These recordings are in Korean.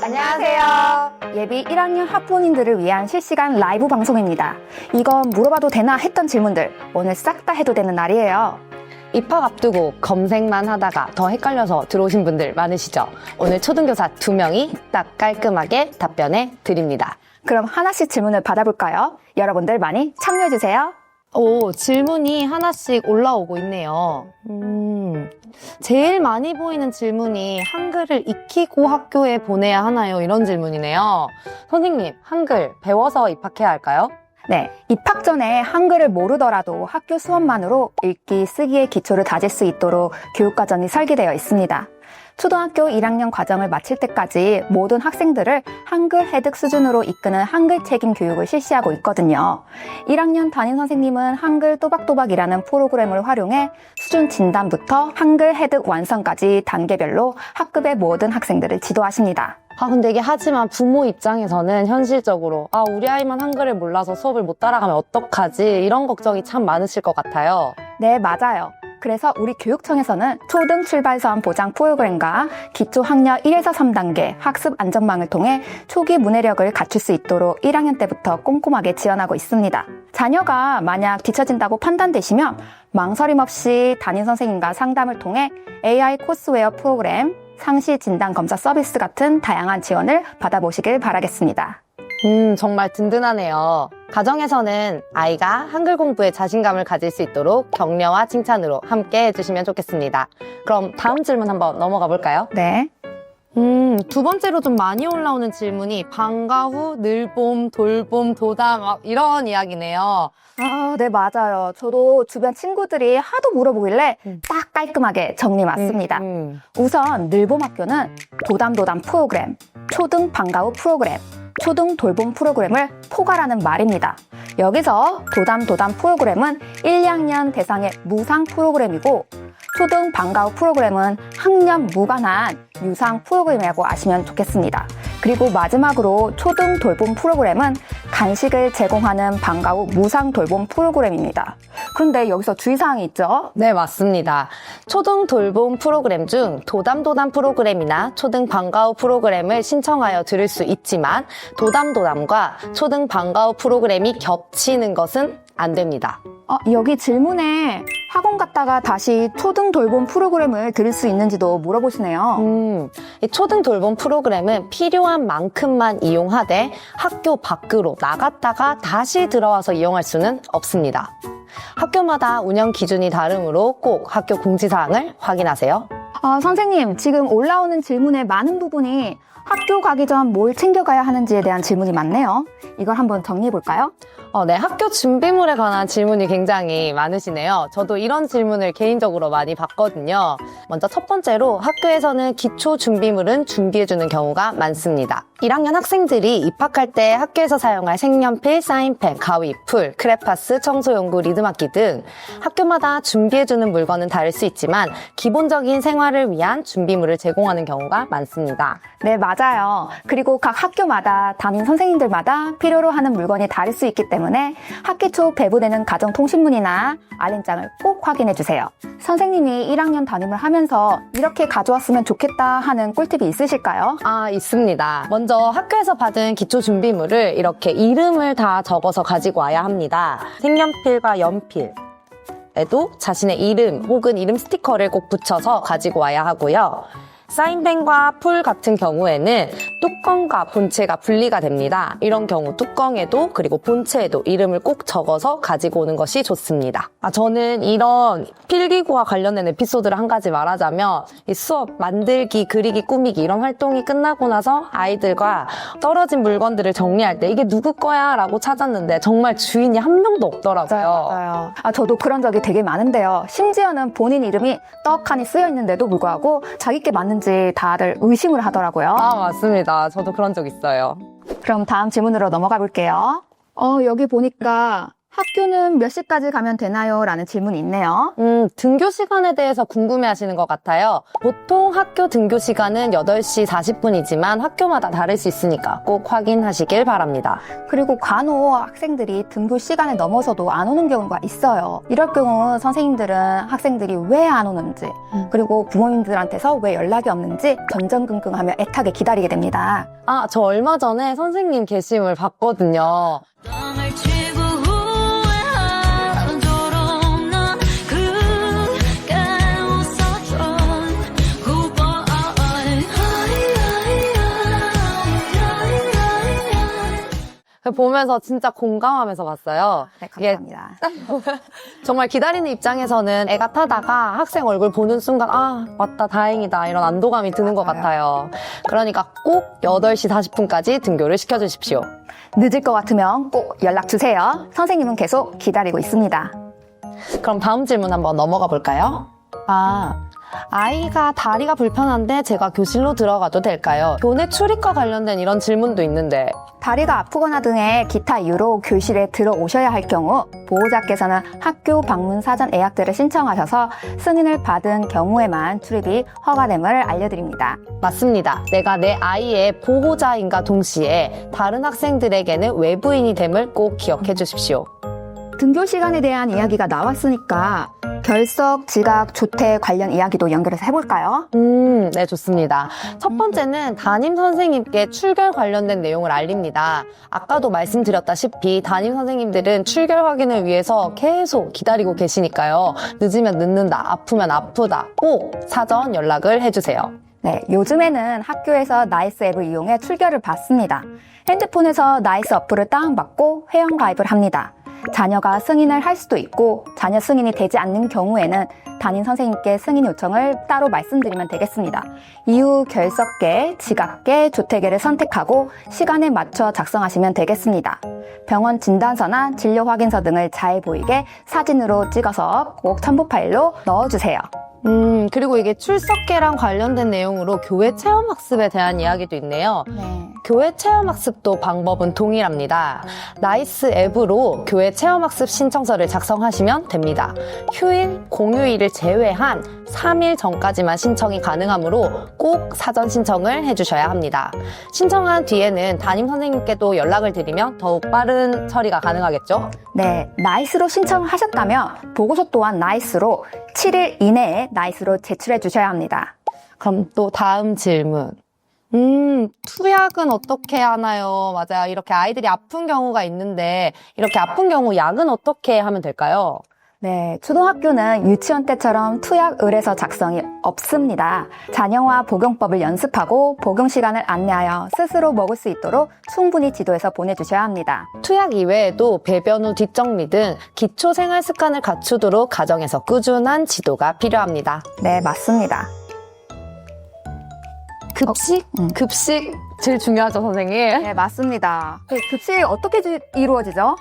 안녕하세요. 예비 1학년 학부모님들을 위한 실시간 라이브 방송입니다. 이건 물어봐도 되나 했던 질문들 오늘 싹 다 해도 되는 날이에요. 입학 앞두고 검색만 하다가 더 헷갈려서 들어오신 분들 많으시죠? 오늘 초등교사 2명이 딱 깔끔하게 답변해 드립니다. 그럼 하나씩 질문을 받아볼까요? 여러분들 많이 참여해주세요. 오, 질문이 하나씩 올라오고 있네요. 제일 많이 보이는 질문이 한글을 익히고 학교에 보내야 하나요? 이런 질문이네요. 선생님, 한글 배워서 입학해야 할까요? 네, 입학 전에 한글을 모르더라도 학교 수업만으로 읽기, 쓰기의 기초를 다질 수 있도록 교육과정이 설계되어 있습니다. 초등학교 1학년 과정을 마칠 때까지 모든 학생들을 한글 해득 수준으로 이끄는 한글 책임 교육을 실시하고 있거든요. 1학년 담임 선생님은 한글 또박또박이라는 프로그램을 활용해 수준 진단부터 한글 해득 완성까지 단계별로 학급의 모든 학생들을 지도하십니다. 근데 이게 하지만 부모 입장에서는 현실적으로 우리 아이만 한글을 몰라서 수업을 못 따라가면 어떡하지? 이런 걱정이 참 많으실 것 같아요. 네, 맞아요. 그래서 우리 교육청에서는 초등 출발선 보장 프로그램과 기초 학력 1에서 3단계 학습 안전망을 통해 초기 문해력을 갖출 수 있도록 1학년 때부터 꼼꼼하게 지원하고 있습니다. 자녀가 만약 뒤처진다고 판단되시면 망설임 없이 담임 선생님과 상담을 통해 AI 코스웨어 프로그램, 상시 진단 검사 서비스 같은 다양한 지원을 받아보시길 바라겠습니다. 정말 든든하네요. 가정에서는 아이가 한글 공부에 자신감을 가질 수 있도록 격려와 칭찬으로 함께 해주시면 좋겠습니다. 그럼 다음 질문 한번 넘어가 볼까요? 네. 두 번째로 좀 많이 올라오는 질문이 방과 후 늘봄, 돌봄, 도담 이런 이야기네요. 네, 맞아요. 저도 주변 친구들이 하도 물어보길래 딱 깔끔하게 정리 맞습니다. 우선 늘봄학교는 도담 프로그램, 초등 방과 후 프로그램, 초등 돌봄 프로그램을 포괄하는 말입니다. 여기서 도담 프로그램은 1, 2학년 대상의 무상 프로그램이고 초등 방과 후 프로그램은 학년 무관한 유상 프로그램이라고 아시면 좋겠습니다. 그리고 마지막으로 초등 돌봄 프로그램은 간식을 제공하는 방과 후 무상 돌봄 프로그램입니다. 그런데 여기서 주의사항이 있죠? 네, 맞습니다. 초등 돌봄 프로그램 중 도담 프로그램이나 초등 방과 후 프로그램을 신청하여 들을 수 있지만 도담과 초등 방과 후 프로그램이 겹치는 것은 안 됩니다. 여기 질문에 학원 갔다가 다시 초등 돌봄 프로그램을 들을 수 있는지도 물어보시네요. 이 초등 돌봄 프로그램은 필요한 만큼만 이용하되 학교 밖으로 나갔다가 다시 들어와서 이용할 수는 없습니다. 학교마다 운영 기준이 다르므로 꼭 학교 공지사항을 확인하세요. 선생님, 지금 올라오는 질문의 많은 부분이 학교 가기 전 뭘 챙겨가야 하는지에 대한 질문이 많네요. 이걸 한번 정리해볼까요? 네, 학교 준비물에 관한 질문이 굉장히 많으시네요. 저도 이런 질문을 개인적으로 많이 받거든요. 먼저 첫 번째로 학교에서는 기초 준비물은 준비해주는 경우가 많습니다. 1학년 학생들이 입학할 때 학교에서 사용할 색연필, 사인펜, 가위, 풀, 크레파스, 청소용구, 리드마키 등 학교마다 준비해주는 물건은 다를 수 있지만 기본적인 생활을 위한 준비물을 제공하는 경우가 많습니다. 네, 맞아요. 그리고 각 학교마다 담임 선생님들마다 필요로 하는 물건이 다를 수 있기 때문에 학기 초 배부되는 가정통신문이나 알림장을 꼭 확인해주세요. 선생님이 1학년 담임을 하면서 이렇게 가져왔으면 좋겠다 하는 꿀팁이 있으실까요? 있습니다. 먼저 학교에서 받은 기초 준비물을 이렇게 이름을 다 적어서 가지고 와야 합니다. 색연필과 연필 에도 자신의 이름 혹은 이름 스티커를 꼭 붙여서 가지고 와야 하고요. 사인펜과 풀 같은 경우에는 뚜껑과 본체가 분리가 됩니다. 이런 경우 뚜껑에도 그리고 본체에도 이름을 꼭 적어서 가지고 오는 것이 좋습니다. 저는 이런 필기구와 관련된 에피소드를 한 가지 말하자면 이 수업 만들기, 그리기, 꾸미기 이런 활동이 끝나고 나서 아이들과 떨어진 물건들을 정리할 때 이게 누구 거야? 라고 찾았는데 정말 주인이 한 명도 없더라고요. 맞아요. 저도 그런 적이 되게 많은데요. 심지어는 본인 이름이 떡하니 쓰여 있는데도 불구하고 자기께 맞는지 다들 의심을 하더라고요. 맞습니다. 저도 그런 적 있어요. 그럼 다음 질문으로 넘어가 볼게요. 여기 보니까 학교는 몇 시까지 가면 되나요? 라는 질문이 있네요. 등교 시간에 대해서 궁금해 하시는 것 같아요. 보통 학교 등교 시간은 8시 40분이지만 학교마다 다를 수 있으니까 꼭 확인하시길 바랍니다. 그리고 간혹 학생들이 등교 시간을 넘어서도 안 오는 경우가 있어요. 이럴 경우 선생님들은 학생들이 왜 안 오는지, 그리고 부모님들한테서 왜 연락이 없는지 전전긍긍하며 애타게 기다리게 됩니다. 아, 저 얼마 전에 선생님 게시물 봤거든요. 땅을 치고 후회하도록 넌 그게 웃어줘 후보이 보면서 진짜 공감하면서 봤어요. 네, 감사합니다. 정말 기다리는 입장에서는 애가 타다가 학생 얼굴 보는 순간 아 맞다 다행이다 이런 안도감이 드는 것 같아요. 그러니까 꼭 8시 40분까지 등교를 시켜주십시오. 늦을 것 같으면 꼭 연락 주세요. 선생님은 계속 기다리고 있습니다. 그럼 다음 질문 한번 넘어가 볼까요? 아이가 다리가 불편한데 제가 교실로 들어가도 될까요? 교내 출입과 관련된 이런 질문도 있는데 다리가 아프거나 등의 기타 이유로 교실에 들어오셔야 할 경우 보호자께서는 학교 방문 사전 예약제를 신청하셔서 승인을 받은 경우에만 출입이 허가됨을 알려드립니다. 맞습니다. 내가 내 아이의 보호자인가 동시에 다른 학생들에게는 외부인이 됨을 꼭 기억해 주십시오. 등교 시간에 대한 이야기가 나왔으니까 결석, 지각, 조퇴 관련 이야기도 연결해서 해볼까요? 네, 좋습니다. 첫 번째는 담임 선생님께 출결 관련된 내용을 알립니다. 아까도 말씀드렸다시피 담임 선생님들은 출결 확인을 위해서 계속 기다리고 계시니까요. 늦으면 늦는다, 아프면 아프다, 꼭 사전 연락을 해주세요. 네, 요즘에는 학교에서 나이스 앱을 이용해 출결을 받습니다. 핸드폰에서 나이스 어플을 다운받고 회원 가입을 합니다. 자녀가 승인을 할 수도 있고 자녀 승인이 되지 않는 경우에는 담임 선생님께 승인 요청을 따로 말씀드리면 되겠습니다. 이후 결석계, 지각계, 조퇴계를 선택하고 시간에 맞춰 작성하시면 되겠습니다. 병원 진단서나 진료 확인서 등을 잘 보이게 사진으로 찍어서 꼭 첨부 파일로 넣어주세요. 그리고 이게 출석계랑 관련된 내용으로 교회 체험학습에 대한 이야기도 있네요. 네. 교회 체험학습도 방법은 동일합니다. 나이스 앱으로 교회 체험학습 신청서를 작성하시면 됩니다. 휴일, 공휴일을 제외한 3일 전까지만 신청이 가능하므로 꼭 사전 신청을 해주셔야 합니다. 신청한 뒤에는 담임 선생님께도 연락을 드리면 더욱 빠른 처리가 가능하겠죠? 네, 나이스로 신청하셨다면 보고서 또한 나이스로 7일 이내에 나이스로 제출해 주셔야 합니다. 그럼 또 다음 질문. 투약은 어떻게 하나요? 맞아요. 이렇게 아이들이 아픈 경우가 있는데 이렇게 아픈 경우 약은 어떻게 하면 될까요? 네, 초등학교는 유치원 때처럼 투약 의뢰서 작성이 없습니다. 자녀와 복용법을 연습하고 복용 시간을 안내하여 스스로 먹을 수 있도록 충분히 지도해서 보내주셔야 합니다. 투약 이외에도 배변 후 뒷정리 등 기초 생활 습관을 갖추도록 가정에서 꾸준한 지도가 필요합니다. 네, 맞습니다. 급식 제일 중요하죠, 선생님. 네, 맞습니다. 급식 어떻게 이루어지죠?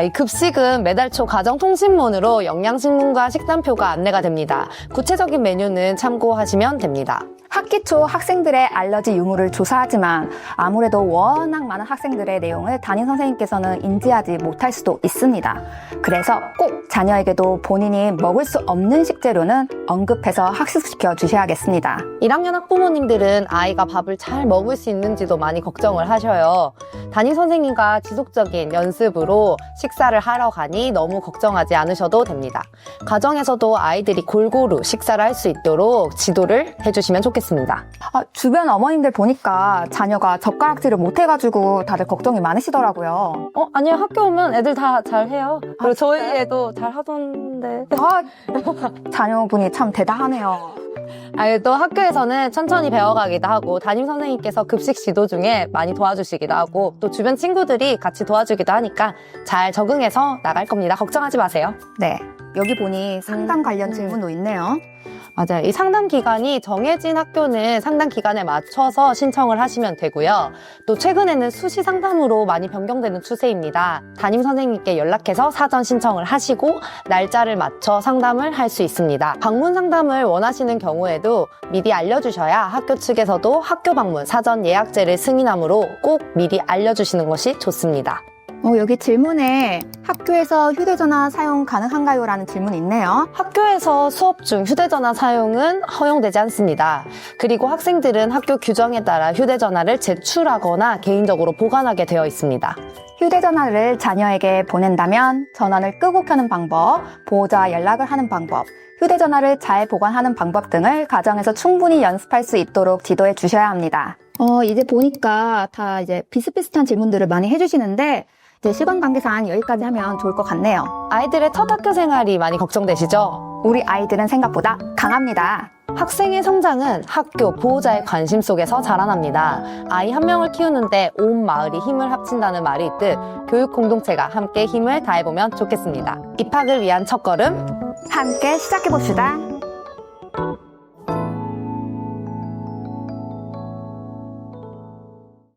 이 급식은 매달 초 가정통신문으로 영양식문과 식단표가 안내가 됩니다. 구체적인 메뉴는 참고하시면 됩니다. 학기 초 학생들의 알러지 유무를 조사하지만 아무래도 워낙 많은 학생들의 내용을 담임 선생님께서는 인지하지 못할 수도 있습니다. 그래서 꼭 자녀에게도 본인이 먹을 수 없는 식재료는 언급해서 학습시켜 주셔야겠습니다. 1학년 학부모님들은 아이가 밥을 잘 먹을 수 있는지도 많이 걱정을 하셔요. 담임 선생님과 지속적인 연습으로 식사를 하러 가니 너무 걱정하지 않으셔도 됩니다. 가정에서도 아이들이 골고루 식사를 할 수 있도록 지도를 해주시면 좋겠습니다. 주변 어머님들 보니까 자녀가 젓가락질을 못해가지고 다들 걱정이 많으시더라고요. 아니요. 학교 오면 애들 다 잘해요. 그리고 저희 애도 잘 하던데. 자녀분이 참 대단하네요. 또 학교에서는 천천히 배워가기도 하고 담임 선생님께서 급식 지도 중에 많이 도와주시기도 하고 또 주변 친구들이 같이 도와주기도 하니까 잘 적응해서 나갈 겁니다. 걱정하지 마세요. 네, 여기 보니 상담 관련 질문도 있네요. 맞아요. 이 상담 기간이 정해진 학교는 상담 기간에 맞춰서 신청을 하시면 되고요. 또 최근에는 수시 상담으로 많이 변경되는 추세입니다. 담임 선생님께 연락해서 사전 신청을 하시고 날짜를 맞춰 상담을 할 수 있습니다. 방문 상담을 원하시는 경우에도 미리 알려주셔야 학교 측에서도 학교 방문 사전 예약제를 승인하므로 꼭 미리 알려주시는 것이 좋습니다. 여기 질문에 학교에서 휴대전화 사용 가능한가요? 라는 질문이 있네요. 학교에서 수업 중 휴대전화 사용은 허용되지 않습니다. 그리고 학생들은 학교 규정에 따라 휴대전화를 제출하거나 개인적으로 보관하게 되어 있습니다. 휴대전화를 자녀에게 보낸다면 전원을 끄고 켜는 방법, 보호자와 연락을 하는 방법, 휴대전화를 잘 보관하는 방법 등을 가정에서 충분히 연습할 수 있도록 지도해 주셔야 합니다. 이제 보니까 다 이제 비슷비슷한 질문들을 많이 해주시는데 이제 시간 관계상 여기까지 하면 좋을 것 같네요. 아이들의 첫 학교 생활이 많이 걱정되시죠? 우리 아이들은 생각보다 강합니다. 학생의 성장은 학교, 보호자의 관심 속에서 자라납니다. 아이 한 명을 키우는데 온 마을이 힘을 합친다는 말이 있듯 교육 공동체가 함께 힘을 다해보면 좋겠습니다. 입학을 위한 첫걸음 함께 시작해봅시다.